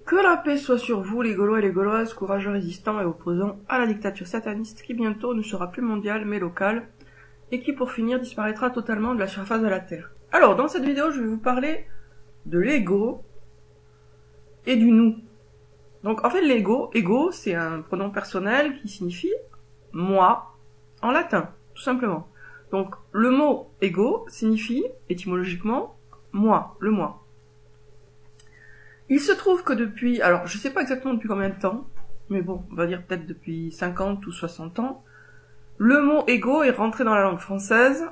Que la paix soit sur vous, les Gaulois et les Gauloises, courageux résistants et opposants à la dictature sataniste qui bientôt ne sera plus mondiale mais locale, et qui pour finir disparaîtra totalement de la surface de la Terre. Alors, dans cette vidéo, je vais vous parler de l'ego et du nous. Donc, en fait, l'ego, c'est un pronom personnel qui signifie moi en latin, tout simplement. Donc, le mot ego signifie, étymologiquement, moi, le moi. Il se trouve que depuis, alors je sais pas exactement depuis combien de temps, mais bon, on va dire peut-être depuis 50 ou 60 ans, le mot ego est rentré dans la langue française,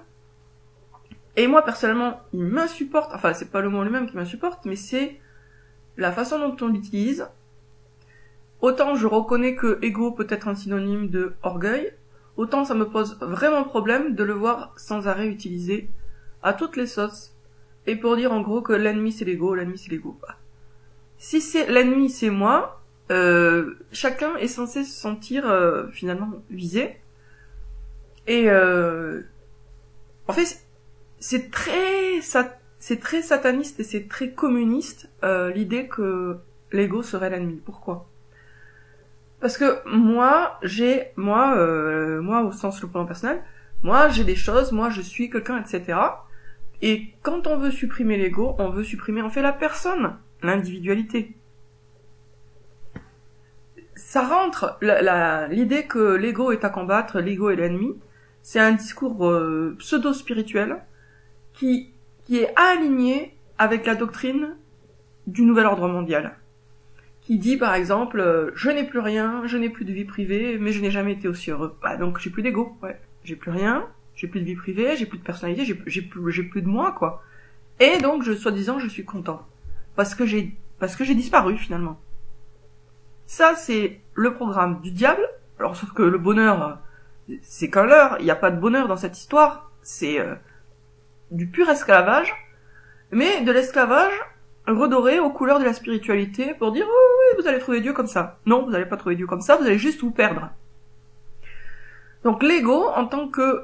et moi personnellement, il m'insupporte, enfin c'est pas le mot lui-même qui m'insupporte, mais c'est la façon dont on l'utilise. Autant je reconnais que ego peut être un synonyme de orgueil, autant ça me pose vraiment problème de le voir sans arrêt utilisé à toutes les sauces, et pour dire en gros que l'ennemi c'est l'ego, l'ennemi c'est l'ego. Si c'est l'ennemi, c'est moi, chacun est censé se sentir finalement visé. Et en fait, c'est très sataniste et c'est très communiste l'idée que l'ego serait l'ennemi. Pourquoi? Parce que moi au sens le plan personnel, moi j'ai des choses, moi je suis quelqu'un, etc. Et quand on veut supprimer l'ego, on veut supprimer en fait la personne. L'individualité. Ça rentre, l'idée que l'ego est à combattre, l'ego est l'ennemi, c'est un discours pseudo-spirituel qui est aligné avec la doctrine du nouvel ordre mondial. Qui dit par exemple, je n'ai plus rien, je n'ai plus de vie privée, mais je n'ai jamais été aussi heureux. Bah donc j'ai plus d'ego, ouais. J'ai plus rien, j'ai plus de vie privée, j'ai plus de personnalité, j'ai plus de moi, quoi. Et donc, soi-disant, je suis content. Parce que j'ai disparu, finalement. Ça, c'est le programme du diable. Alors, sauf que le bonheur, c'est qu'un leurre. Il n'y a pas de bonheur dans cette histoire. C'est du pur esclavage. Mais de l'esclavage redoré aux couleurs de la spiritualité pour dire, oh oui, vous allez trouver Dieu comme ça. Non, vous n'allez pas trouver Dieu comme ça, vous allez juste vous perdre. Donc, l'ego, en tant que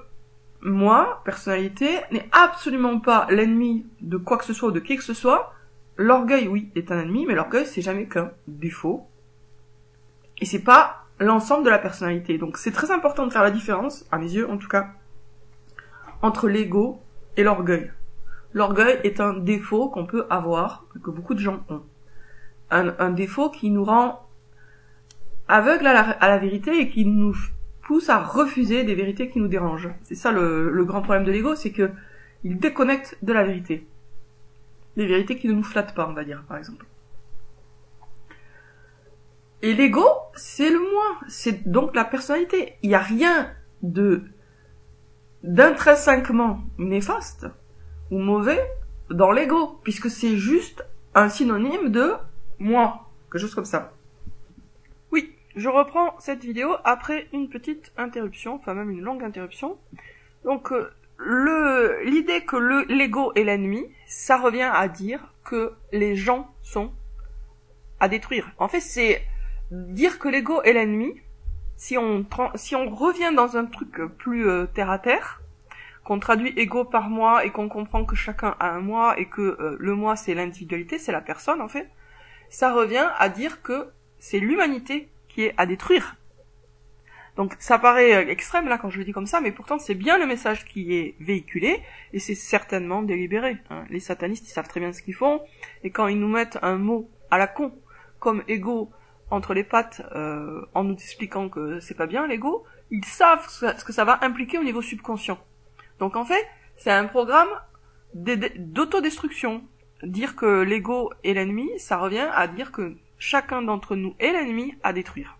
moi, personnalité, n'est absolument pas l'ennemi de quoi que ce soit ou de qui que ce soit. L'orgueil, oui, est un ennemi, mais l'orgueil, c'est jamais qu'un défaut. Et c'est pas l'ensemble de la personnalité. Donc c'est très important de faire la différence, à mes yeux en tout cas, entre l'ego et l'orgueil. L'orgueil est un défaut qu'on peut avoir, que beaucoup de gens ont. Un défaut qui nous rend aveugles à la vérité et qui nous pousse à refuser des vérités qui nous dérangent. C'est ça le grand problème de l'ego, c'est que il déconnecte de la vérité. Des vérités qui ne nous flattent pas, on va dire, par exemple. Et l'ego, c'est le moi, c'est donc la personnalité. Il n'y a rien d'intrinsèquement néfaste ou mauvais dans l'ego, puisque c'est juste un synonyme de moi, quelque chose comme ça. Oui, je reprends cette vidéo après une petite interruption, enfin même une longue interruption. Donc, l'idée que l'ego est l'ennemi, ça revient à dire que les gens sont à détruire. En fait, c'est dire que l'ego est l'ennemi, si on revient dans un truc plus terre à terre, qu'on traduit ego par moi et qu'on comprend que chacun a un moi et que le moi c'est l'individualité, c'est la personne en fait, ça revient à dire que c'est l'humanité qui est à détruire. Donc ça paraît extrême là quand je le dis comme ça, mais pourtant c'est bien le message qui est véhiculé, et c'est certainement délibéré. Hein. Les satanistes, ils savent très bien ce qu'ils font, et quand ils nous mettent un mot à la con, comme ego, entre les pattes, en nous expliquant que c'est pas bien l'ego, ils savent ce que ça va impliquer au niveau subconscient. Donc en fait, c'est un programme d'autodestruction. Dire que l'ego est l'ennemi, ça revient à dire que chacun d'entre nous est l'ennemi à détruire.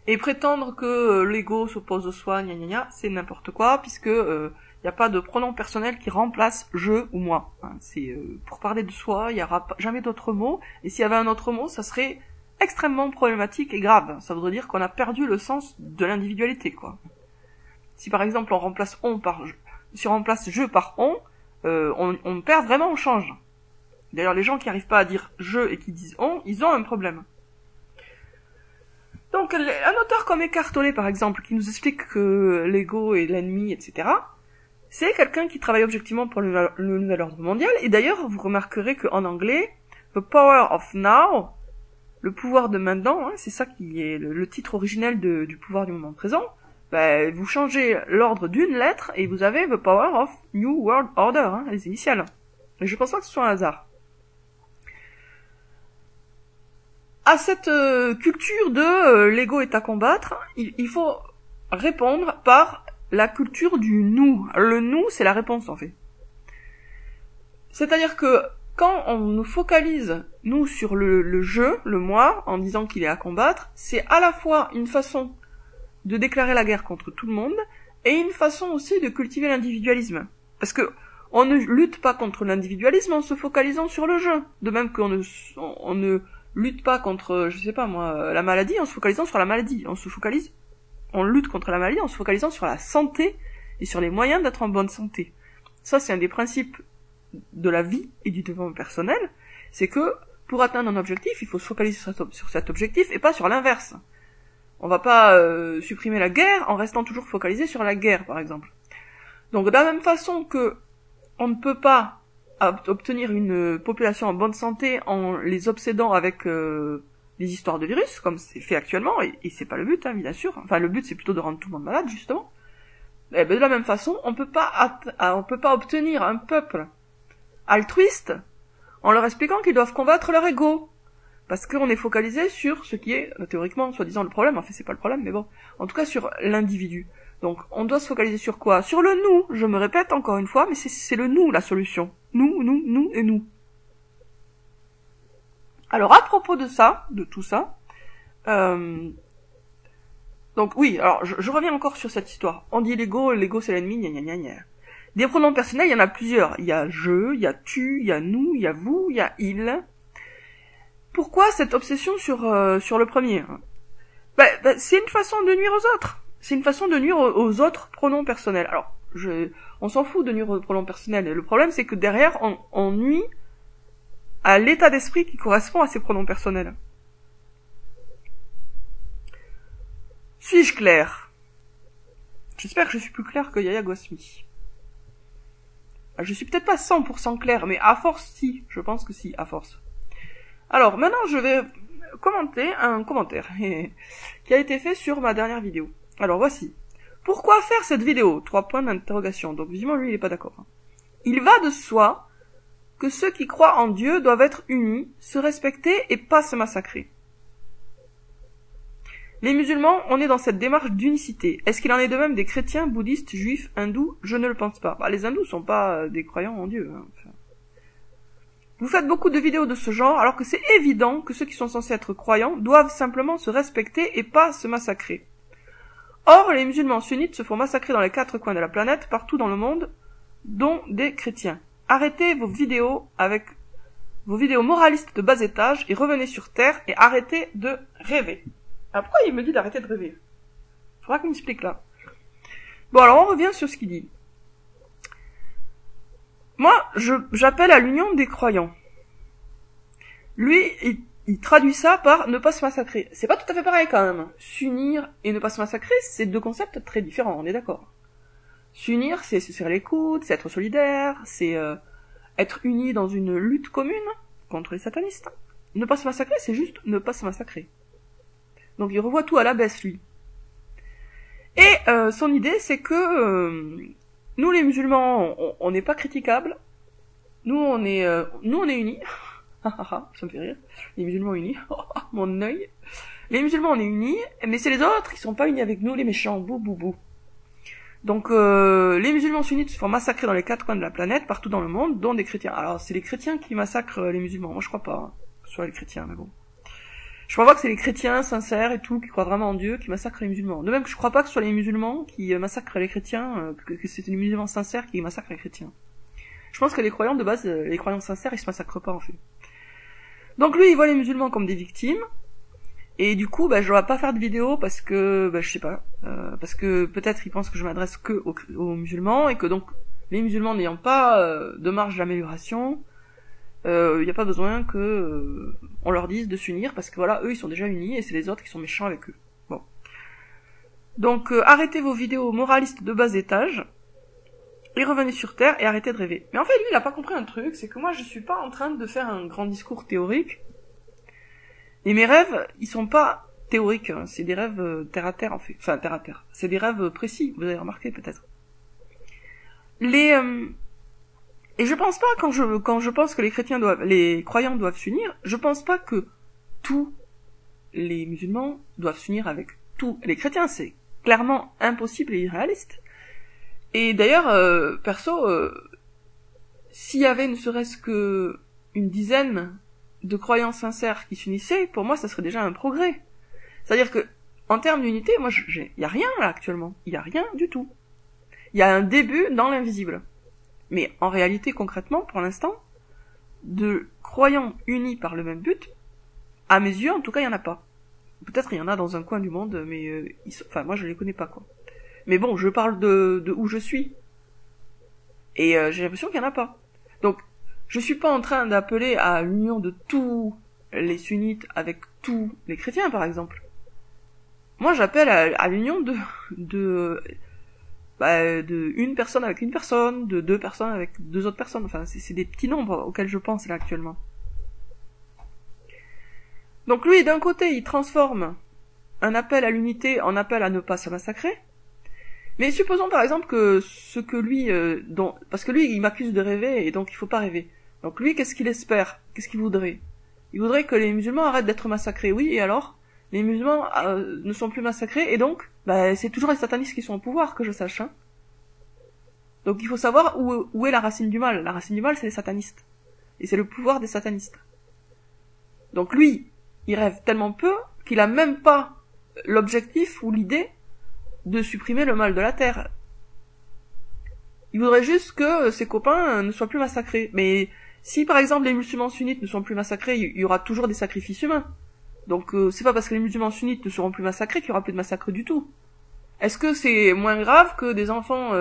Et prétendre que l'ego s'oppose au soi, gna gna gna, c'est n'importe quoi, puisque y a pas de pronom personnel qui remplace je ou moi. Hein, c'est pour parler de soi, il y aura jamais d'autre mot, et s'il y avait un autre mot, ça serait extrêmement problématique et grave. Ça voudrait dire qu'on a perdu le sens de l'individualité, quoi. Si par exemple on remplace si on remplace je par on perd vraiment, on change. D'ailleurs, les gens qui arrivent pas à dire je et qui disent on, ils ont un problème. Donc, un auteur comme Eckhart Tolle, par exemple, qui nous explique que l'ego est l'ennemi, etc., c'est quelqu'un qui travaille objectivement pour le nouvel ordre mondial. Et d'ailleurs, vous remarquerez qu'en anglais, The Power of Now, le pouvoir de maintenant, hein, c'est ça qui est le titre originel du pouvoir du moment présent. Ben, vous changez l'ordre d'une lettre et vous avez The Power of New World Order, hein, les initiales. Et je pense pas que ce soit un hasard. À cette culture de l'ego est à combattre, il faut répondre par la culture du nous. Le nous, c'est la réponse en fait. C'est-à-dire que quand on nous focalise, nous, sur le jeu, le moi, en disant qu'il est à combattre, c'est à la fois une façon de déclarer la guerre contre tout le monde, et une façon aussi de cultiver l'individualisme. Parce que on ne lutte pas contre l'individualisme en se focalisant sur le jeu. De même qu'on ne lutte pas contre, je sais pas moi, la maladie en se focalisant sur la maladie. On lutte contre la maladie en se focalisant sur la santé et sur les moyens d'être en bonne santé. Ça, c'est un des principes de la vie et du développement personnel, c'est que pour atteindre un objectif, il faut se focaliser sur cet objectif et pas sur l'inverse. On va pas supprimer la guerre en restant toujours focalisé sur la guerre, par exemple. Donc de la même façon que on ne peut pas obtenir une population en bonne santé en les obsédant avec les histoires de virus, comme c'est fait actuellement, et c'est pas le but, hein, bien sûr. Enfin, le but c'est plutôt de rendre tout le monde malade, justement. Et ben, de la même façon, on peut pas obtenir un peuple altruiste en leur expliquant qu'ils doivent combattre leur ego. Parce qu'on est focalisé sur ce qui est, théoriquement, soi-disant le problème, en fait c'est pas le problème, mais bon, en tout cas sur l'individu. Donc, on doit se focaliser sur quoi? Sur le nous, je me répète encore une fois, mais c'est le nous la solution. Nous et nous. Alors, à propos de ça, de tout ça, donc oui, alors je reviens encore sur cette histoire. On dit l'ego c'est l'ennemi, gna. Des pronoms personnels, il y en a plusieurs. Il y a je, il y a tu, il y a nous, il y a vous, il y a il. Pourquoi cette obsession sur le premier? C'est une façon de nuire aux autres. C'est une façon de nuire aux autres pronoms personnels. Alors, on s'en fout de nuire aux pronoms personnels. Et le problème, c'est que derrière, on nuit à l'état d'esprit qui correspond à ces pronoms personnels. Suis-je clair? J'espère que je suis plus clair que Yaya Gosmi. Je suis peut-être pas 100% clair, mais à force, si. Je pense que si, à force. Alors, maintenant, je vais commenter un commentaire qui a été fait sur ma dernière vidéo. Alors, voici. Pourquoi faire cette vidéo? 3 points d'interrogation. Donc, visiblement, lui, il est pas d'accord. Il va de soi que ceux qui croient en Dieu doivent être unis, se respecter et pas se massacrer. Les musulmans, on est dans cette démarche d'unicité. Est-ce qu'il en est de même des chrétiens, bouddhistes, juifs, hindous? Je ne le pense pas. Les hindous sont pas des croyants en Dieu. Hein. Enfin. Vous faites beaucoup de vidéos de ce genre, alors que c'est évident que ceux qui sont censés être croyants doivent simplement se respecter et pas se massacrer. Or, les musulmans sunnites se font massacrer dans les 4 coins de la planète, partout dans le monde, dont des chrétiens. Arrêtez vos vidéos avec vos vidéos moralistes de bas étage et revenez sur Terre et arrêtez de rêver. Ah, pourquoi il me dit d'arrêter de rêver? Faudra qu'il m'explique là. Bon, alors on revient sur ce qu'il dit. Moi, j'appelle à l'union des croyants. Lui, il traduit ça par ne pas se massacrer. C'est pas tout à fait pareil quand même. S'unir et ne pas se massacrer, c'est 2 concepts très différents, on est d'accord. S'unir, c'est se serrer les coudes, c'est être solidaire, c'est être unis dans une lutte commune contre les satanistes. Ne pas se massacrer, c'est juste ne pas se massacrer. Donc il revoit tout à la baisse, lui. Et son idée, c'est que nous, les musulmans, on n'est pas critiquables. Nous, on est unis. Ça me fait rire. Les musulmans unis. Mon œil. Les musulmans, on est unis, mais c'est les autres qui sont pas unis avec nous, les méchants. Bou, bou, bou. Donc, les musulmans sunnites se font massacrer dans les 4 coins de la planète, partout dans le monde, dont des chrétiens. Alors, c'est les chrétiens qui massacrent les musulmans. Moi, je crois pas, hein, que ce soit les chrétiens, mais bon. Je crois pas que c'est les chrétiens sincères et tout, qui croient vraiment en Dieu, qui massacrent les musulmans. De même que je crois pas que ce soit les musulmans qui massacrent les chrétiens, que c'est les musulmans sincères qui massacrent les chrétiens. Je pense que les croyants de base, les croyants sincères, ils se massacrent pas, en fait. Donc lui, il voit les musulmans comme des victimes, et du coup, je vais pas faire de vidéo parce que, je sais pas, parce que peut-être il pense que je m'adresse que aux musulmans, et que donc, les musulmans n'ayant pas de marge d'amélioration, il n'y a pas besoin que on leur dise de s'unir, parce que voilà, eux ils sont déjà unis et c'est les autres qui sont méchants avec eux. Bon. Donc arrêtez vos vidéos moralistes de bas étage et revenez sur Terre et arrêtez de rêver. Mais en fait, lui, il a pas compris un truc, c'est que moi, je suis pas en train de faire un grand discours théorique. Et mes rêves, ils sont pas théoriques, hein. C'est des rêves terre à terre, en fait. Enfin, terre à terre. C'est des rêves précis, vous avez remarqué, peut-être. Et je pense pas, quand je pense que les croyants doivent s'unir, je pense pas que tous les musulmans doivent s'unir avec tous les chrétiens. C'est clairement impossible et irréaliste. Et d'ailleurs, perso, s'il y avait ne serait-ce que une dizaine de croyants sincères qui s'unissaient, pour moi, ça serait déjà un progrès. C'est-à-dire que, en termes d'unité, moi, il y a rien là actuellement. Il y a rien du tout. Il y a un début dans l'invisible. Mais en réalité, concrètement, pour l'instant, de croyants unis par le même but, à mes yeux, en tout cas, il y en a pas. Peut-être il y en a dans un coin du monde, mais enfin, moi, je les connais pas, quoi. Mais bon, je parle de où je suis. Et j'ai l'impression qu'il y en a pas. Donc, je suis pas en train d'appeler à l'union de tous les sunnites avec tous les chrétiens, par exemple. Moi, j'appelle à l'union de une personne avec une personne, de deux personnes avec deux autres personnes. Enfin, c'est des petits nombres auxquels je pense là actuellement. Donc lui, d'un côté, il transforme un appel à l'unité en appel à ne pas se massacrer. Mais supposons par exemple que ce que lui, parce que lui, il m'accuse de rêver et donc il faut pas rêver. Donc lui, qu'est-ce qu'il espère? Qu'est-ce qu'il voudrait? Il voudrait que les musulmans arrêtent d'être massacrés. Oui, et alors? Les musulmans ne sont plus massacrés et donc, c'est toujours les satanistes qui sont au pouvoir, que je sache. Hein. Donc il faut savoir où est la racine du mal. La racine du mal, c'est les satanistes. Et c'est le pouvoir des satanistes. Donc lui, il rêve tellement peu qu'il a même pas l'objectif ou l'idée de supprimer le mal de la terre. Il voudrait juste que ses copains ne soient plus massacrés. Mais si par exemple les musulmans sunnites ne sont plus massacrés, il y aura toujours des sacrifices humains. Donc c'est pas parce que les musulmans sunnites ne seront plus massacrés qu'il y aura plus de massacres du tout. Est-ce que c'est moins grave que des enfants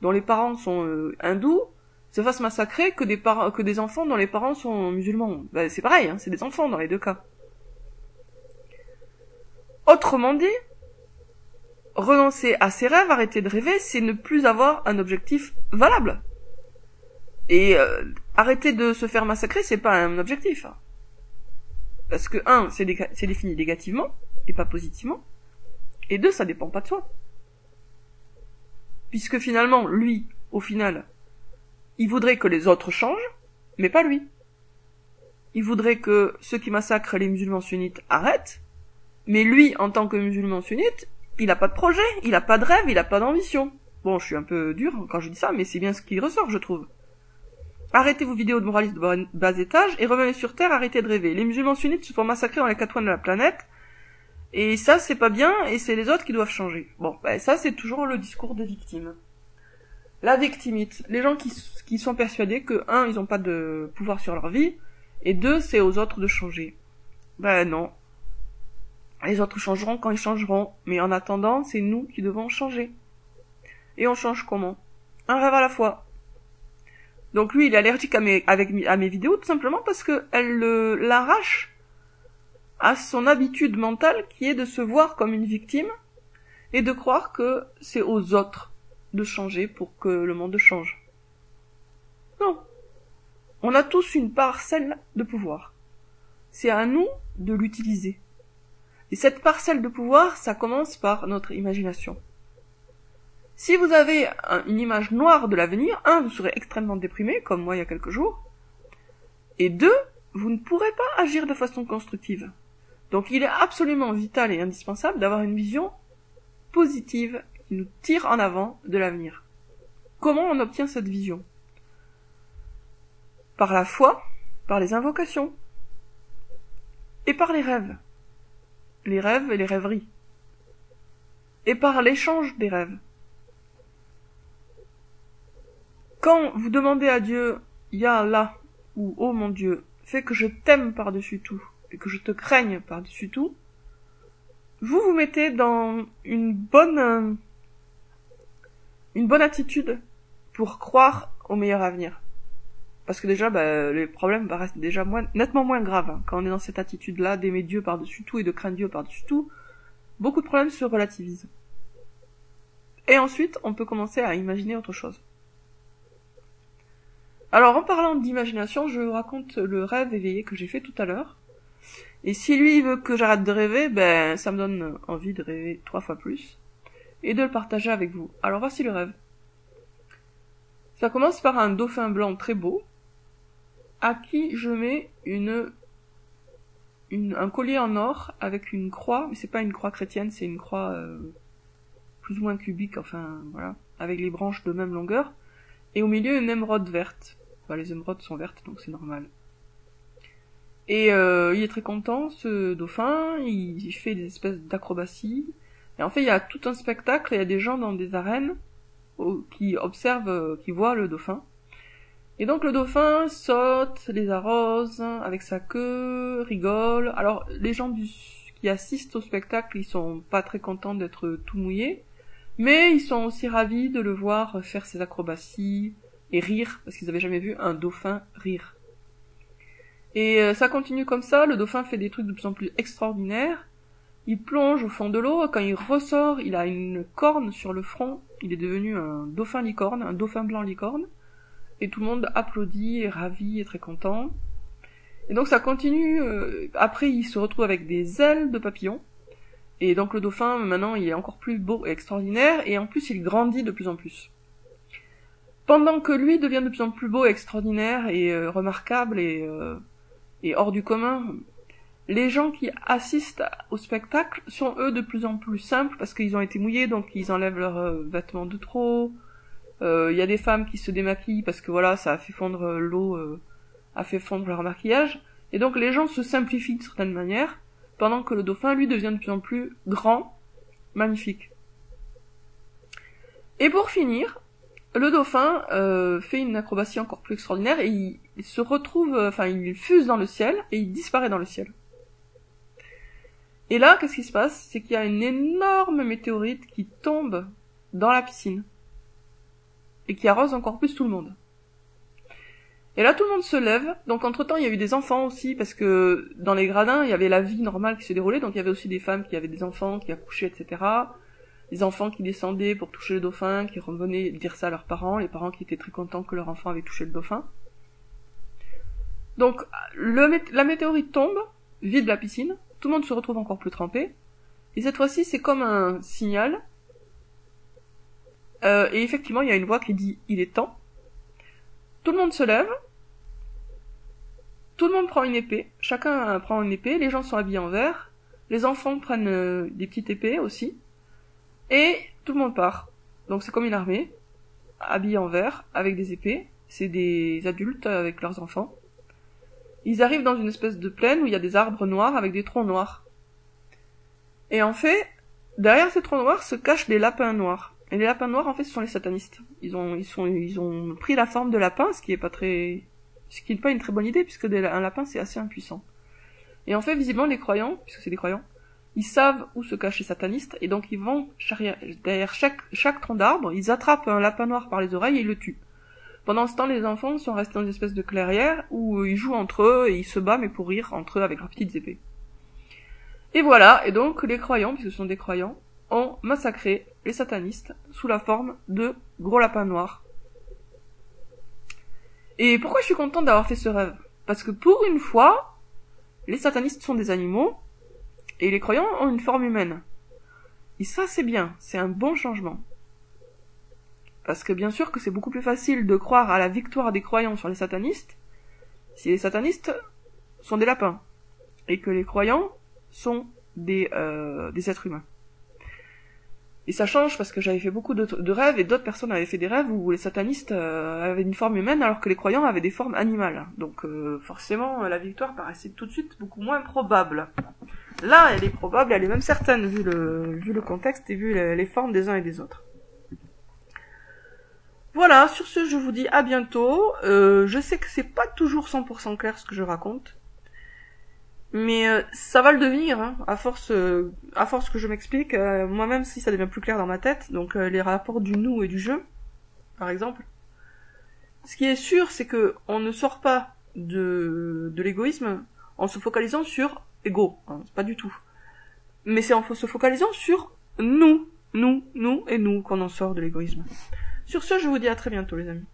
dont les parents sont hindous se fassent massacrer que des enfants dont les parents sont musulmans? C'est pareil, hein, c'est des enfants dans les deux cas. Autrement dit, renoncer à ses rêves, arrêter de rêver, c'est ne plus avoir un objectif valable. Et arrêter de se faire massacrer, c'est pas un objectif. Hein. Parce que, 1, c'est défini négativement, et pas positivement. Et 2, ça dépend pas de soi. Puisque finalement, lui, au final, il voudrait que les autres changent, mais pas lui. Il voudrait que ceux qui massacrent les musulmans sunnites arrêtent, mais lui, en tant que musulman sunnite, il a pas de projet, il a pas de rêve, il a pas d'ambition. Bon, je suis un peu dur quand je dis ça, mais c'est bien ce qui ressort, je trouve. Arrêtez vos vidéos de moralistes de bas étage et revenez sur Terre, arrêtez de rêver. Les musulmans sunnites se font massacrer dans les quatre coins de la planète, et ça, c'est pas bien, et c'est les autres qui doivent changer. Bon, ça, c'est toujours le discours des victimes. La victimite. Les gens qui sont persuadés que, 1, ils ont pas de pouvoir sur leur vie, et 2, c'est aux autres de changer. Non. Les autres changeront quand ils changeront, mais en attendant, c'est nous qui devons changer. Et on change comment? Un rêve à la fois. Donc lui, il est allergique à mes vidéos, tout simplement parce que elles l'arrachent à son habitude mentale qui est de se voir comme une victime et de croire que c'est aux autres de changer pour que le monde change. Non. On a tous une parcelle de pouvoir. C'est à nous de l'utiliser. Et cette parcelle de pouvoir, ça commence par notre imagination. Si vous avez une image noire de l'avenir, 1, vous serez extrêmement déprimé, comme moi il y a quelques jours, et 2, vous ne pourrez pas agir de façon constructive. Donc il est absolument vital et indispensable d'avoir une vision positive qui nous tire en avant de l'avenir. Comment on obtient cette vision? Par la foi, par les invocations, et par les rêves. Les rêves et les rêveries. Et par l'échange des rêves. Quand vous demandez à Dieu, Ya Allah, ou oh mon Dieu, fais que je t'aime par-dessus tout, et que je te craigne par-dessus tout, vous vous mettez dans une bonne attitude pour croire au meilleur avenir. Parce que déjà, les problèmes restent déjà nettement moins graves. Hein. Quand on est dans cette attitude-là, d'aimer Dieu par-dessus tout et de craindre Dieu par-dessus tout, beaucoup de problèmes se relativisent. Et ensuite, on peut commencer à imaginer autre chose. Alors, en parlant d'imagination, je vous raconte le rêve éveillé que j'ai fait tout à l'heure. Et si lui veut que j'arrête de rêver, ben, ça me donne envie de rêver 3 fois plus. Et de le partager avec vous. Alors, voici le rêve. Ça commence par un dauphin blanc très beau, à qui je mets un collier en or avec une croix, mais c'est pas une croix chrétienne, c'est une croix plus ou moins cubique, enfin voilà, avec les branches de même longueur, et au milieu une émeraude verte. Enfin, les émeraudes sont vertes, donc c'est normal. Et il est très content, ce dauphin, il fait des espèces d'acrobaties, et en fait il y a tout un spectacle, il y a des gens dans des arènes qui observent, qui voient le dauphin. Et donc le dauphin saute, les arrose avec sa queue, rigole. Alors les gens qui assistent au spectacle, ils sont pas très contents d'être tout mouillés, mais ils sont aussi ravis de le voir faire ses acrobaties et rire, parce qu'ils avaient jamais vu un dauphin rire. Et ça continue comme ça, le dauphin fait des trucs de plus en plus extraordinaires. Il plonge au fond de l'eau, quand il ressort, il a une corne sur le front, il est devenu un dauphin licorne, un dauphin blanc licorne. Et tout le monde applaudit, est ravi, est très content. Et donc ça continue, après il se retrouve avec des ailes de papillon. Et donc le dauphin, maintenant, il est encore plus beau et extraordinaire, et en plus il grandit de plus en plus. Pendant que lui devient de plus en plus beau et extraordinaire, et remarquable, et hors du commun, les gens qui assistent au spectacle sont eux de plus en plus simples, parce qu'ils ont été mouillés, donc ils enlèvent leurs vêtements de trop. Il y a des femmes qui se démaquillent parce que voilà, ça a fait fondre l'eau, a fait fondre leur maquillage. Et donc les gens se simplifient de certaine manière, pendant que le dauphin, lui, devient de plus en plus grand, magnifique. Et pour finir, le dauphin fait une acrobatie encore plus extraordinaire et il se retrouve, il fuse dans le ciel et il disparaît dans le ciel. Et là, qu'est-ce qui se passe? C'est qu'il y a une énorme météorite qui tombe dans la piscine et qui arrose encore plus tout le monde. Et là, tout le monde se lève. Donc, entre-temps, il y a eu des enfants aussi, parce que dans les gradins, il y avait la vie normale qui se déroulait. Donc, il y avait aussi des femmes qui avaient des enfants, qui accouchaient, etc. Les enfants qui descendaient pour toucher le dauphin, qui revenaient dire ça à leurs parents. Les parents qui étaient très contents que leur enfant avait touché le dauphin. Donc, la météorite tombe, vide la piscine. Tout le monde se retrouve encore plus trempé. Et cette fois-ci, c'est comme un signal. Et effectivement, il y a une voix qui dit « il est temps ». Tout le monde se lève. Tout le monde prend une épée. Chacun prend une épée. Les gens sont habillés en vert. Les enfants prennent des petites épées aussi. Et tout le monde part. Donc c'est comme une armée, habillée en vert, avec des épées. C'est des adultes avec leurs enfants. Ils arrivent dans une espèce de plaine où il y a des arbres noirs avec des troncs noirs. Et en fait, derrière ces troncs noirs se cachent des lapins noirs. Et les lapins noirs, en fait, ce sont les satanistes. Ils ont pris la forme de lapin, ce qui n'est pas une très bonne idée, puisque un lapin, c'est assez impuissant. Et en fait, visiblement, les croyants, puisque c'est des croyants, ils savent où se cachent les satanistes, et donc ils vont derrière chaque tronc d'arbre, ils attrapent un lapin noir par les oreilles et ils le tuent. Pendant ce temps, les enfants sont restés dans une espèce de clairière, où ils jouent entre eux, et ils se battent, mais pour rire, entre eux, avec leurs petites épées. Et voilà, et donc, les croyants, puisque ce sont des croyants, ont massacré les satanistes sous la forme de gros lapins noirs. Et pourquoi je suis contente d'avoir fait ce rêve? Parce que pour une fois, les satanistes sont des animaux, et les croyants ont une forme humaine. Et ça, c'est bien, c'est un bon changement. Parce que bien sûr que c'est beaucoup plus facile de croire à la victoire des croyants sur les satanistes, si les satanistes sont des lapins, et que les croyants sont des êtres humains. Et ça change parce que j'avais fait beaucoup de rêves et d'autres personnes avaient fait des rêves où les satanistes avaient une forme humaine alors que les croyants avaient des formes animales. Donc forcément la victoire paraissait tout de suite beaucoup moins probable. Là elle est probable, elle est même certaine vu le contexte et vu les formes des uns et des autres. Voilà, sur ce je vous dis à bientôt. Je sais que c'est pas toujours 100% clair ce que je raconte. Mais ça va le devenir, hein, à force que je m'explique, moi-même si ça devient plus clair dans ma tête, donc les rapports du nous et du je, par exemple. Ce qui est sûr, c'est que on ne sort pas de l'égoïsme en se focalisant sur ego, hein, c'est pas du tout. Mais c'est en se focalisant sur nous et nous qu'on en sort de l'égoïsme. Sur ce, je vous dis à très bientôt les amis.